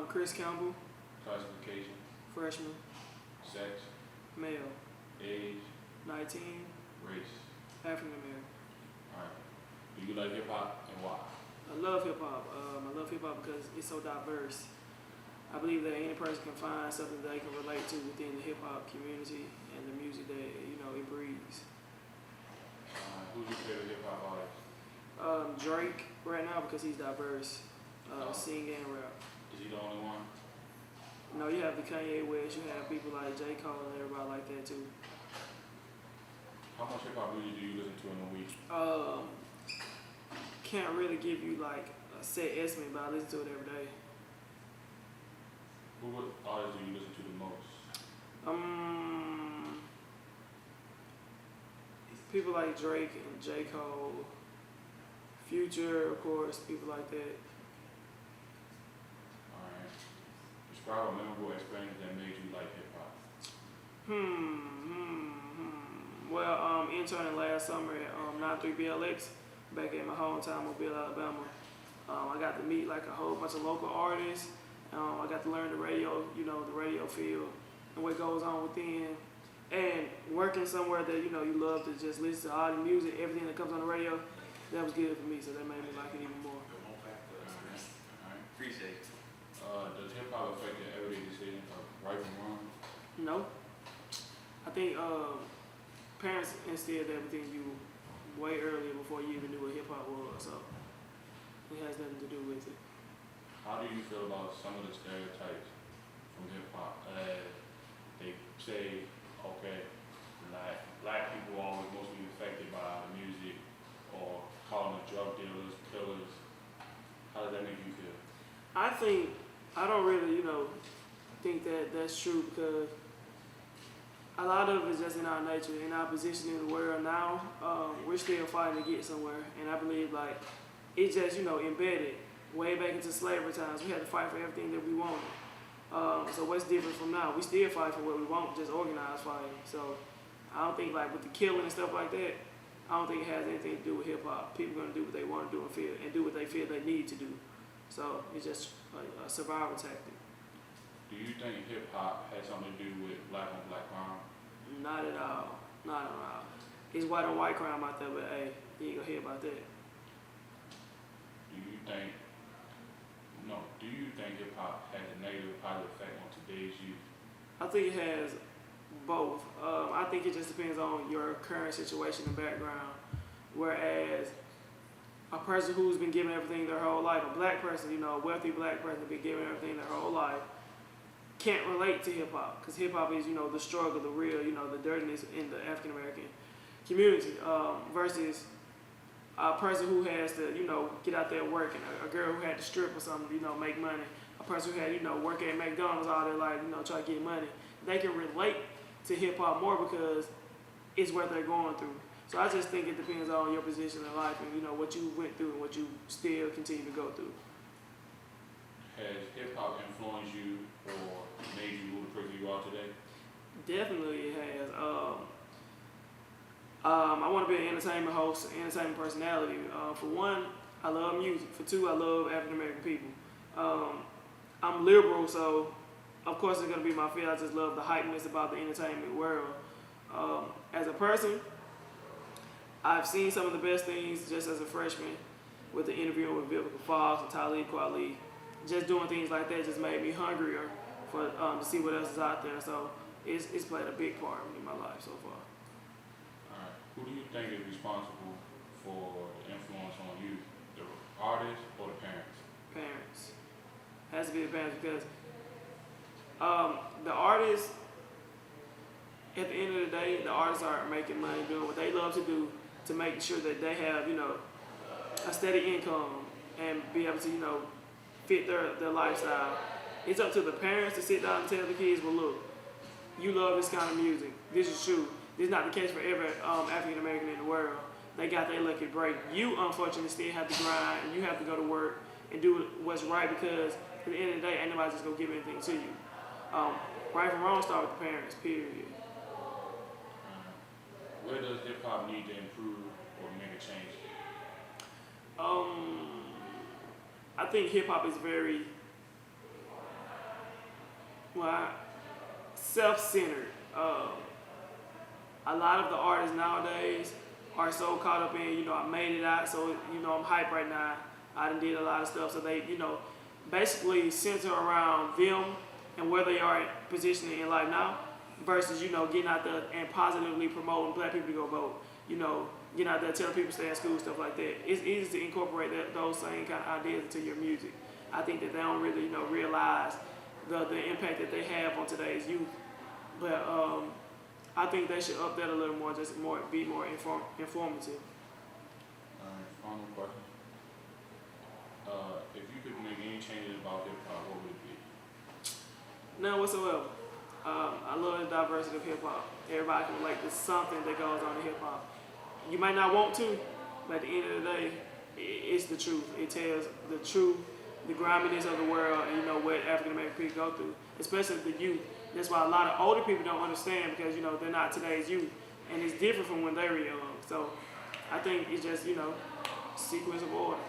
Kris Campbell, Classification, freshman, sex, male, age, 19, race. African American. Alright. Do you like hip hop and why? I love hip hop. I love hip hop because it's so diverse. I believe that any person can find something that they can relate to within the hip hop community and the music that it breeds. Who's your favorite hip hop artist? Drake right now because he's diverse, Oh. sing and rap. Is he the only one? No, you have the Kanye West, you have people like J. Cole and everybody like that too. How much hip hop music do you listen to in a week? Can't really give you like a set estimate, but I listen to it every day. What artists do you listen to the most? People like Drake and J. Cole, Future, of course, people like that. Alright. Describe a memorable experience that made you like hip hop. Well, interning last summer at 93BLX back in my hometown, Mobile, Alabama. I got to meet like a whole bunch of local artists. I got to learn the radio, the radio field and what goes on within. And working somewhere that, you love to just listen to all the music, everything that comes on the radio, that was good for me, so that made me like it even more. Alright. Appreciate it. Does hip hop affect your everyday decision of right from wrong? No. I think parents instilled that within you way earlier before you even knew what hip hop was, so it has nothing to do with it. How do you feel about some of the stereotypes from hip hop? They say, okay, black people are always mostly affected by the music, or calling them drug dealers, killers. How does that make you feel? I don't really, think that that's true because a lot of it is just in our nature, in our position in the world now. We're still fighting to get somewhere, and I believe like it's just embedded way back into slavery times. We had to fight for everything that we wanted. So what's different from now? We still fight for what we want, just organized fighting. So I don't think like with the killing and stuff like that, I don't think it has anything to do with hip hop. People are gonna do what they want to do and do what they feel they need to do. So it's just a survival tactic. Do you think hip hop has something to do with black on black crime? Not at all. Not at all. It's white on white crime out there, but hey, you ain't gonna hear about that. Do you think hip hop has a negative, positive effect on today's youth? I think it has both. I think it just depends on your current situation and background. Whereas a person who's been given everything their whole life, a black person, a wealthy black person been given everything their whole life, can't relate to hip hop because hip hop is, the struggle, the real, the dirtiness in the African American community versus a person who has to, get out there working, a girl who had to strip or something, make money, a person who had, work at McDonald's all their life, try to get money. They can relate to hip hop more because it's what they're going through. So I just think it depends on your position in life and, what you went through and what you still continue to go through. Has hip hop influenced you or made you who the person you are today? Definitely it has. I want to be an entertainment host, entertainment personality. For one, I love music. For two, I love African American people. I'm liberal, so of course it's going to be my field. I just love the hypeness about the entertainment world. As a person, I've seen some of the best things just as a freshman with the interview with Vivica Fox and Talib Kweli. Just doing things like that just made me hungrier for to see what else is out there. So it's played a big part in my life so far. Alright. Who do you think is responsible for the influence on you? The artists or the parents? Parents. Has to be the parents because the artists, at the end of the day, the artists are making money doing what they love to do to make sure that they have, a steady income and be able to, fit their lifestyle. It's up to the parents to sit down and tell the kids, well, look, you love this kind of music. This is true. This is not the case for every African American in the world. They got their lucky break. You, unfortunately, still have to grind and you have to go to work and do what's right because at the end of the day, ain't nobody just gonna give anything to you. Right from wrong start with the parents, period. Where does hip hop need to improve or make a change? I think hip hop is very well, self-centered. A lot of the artists nowadays are so caught up in, I made it out, so, I'm hyped right now. I done did a lot of stuff, so they, basically center around them and where they are positioned in life now versus, getting out there and positively promoting black people to go vote. Getting out there telling people to stay in school, stuff like that. It's easy to incorporate those same kind of ideas into your music. I think that they don't really, realize the impact that they have on today's youth. But I think they should up that a little more, be more informative. Final question. If you could make any changes about hip hop, what would it be? None whatsoever. I love the diversity of hip hop. Everybody can relate to something that goes on in hip hop. You might not want to, but at the end of the day, it's the truth. It tells the truth, the griminess of the world, and what African American people go through, especially the youth. That's why a lot of older people don't understand because they're not today's youth, and it's different from when they were young. So I think it's just sequence of order.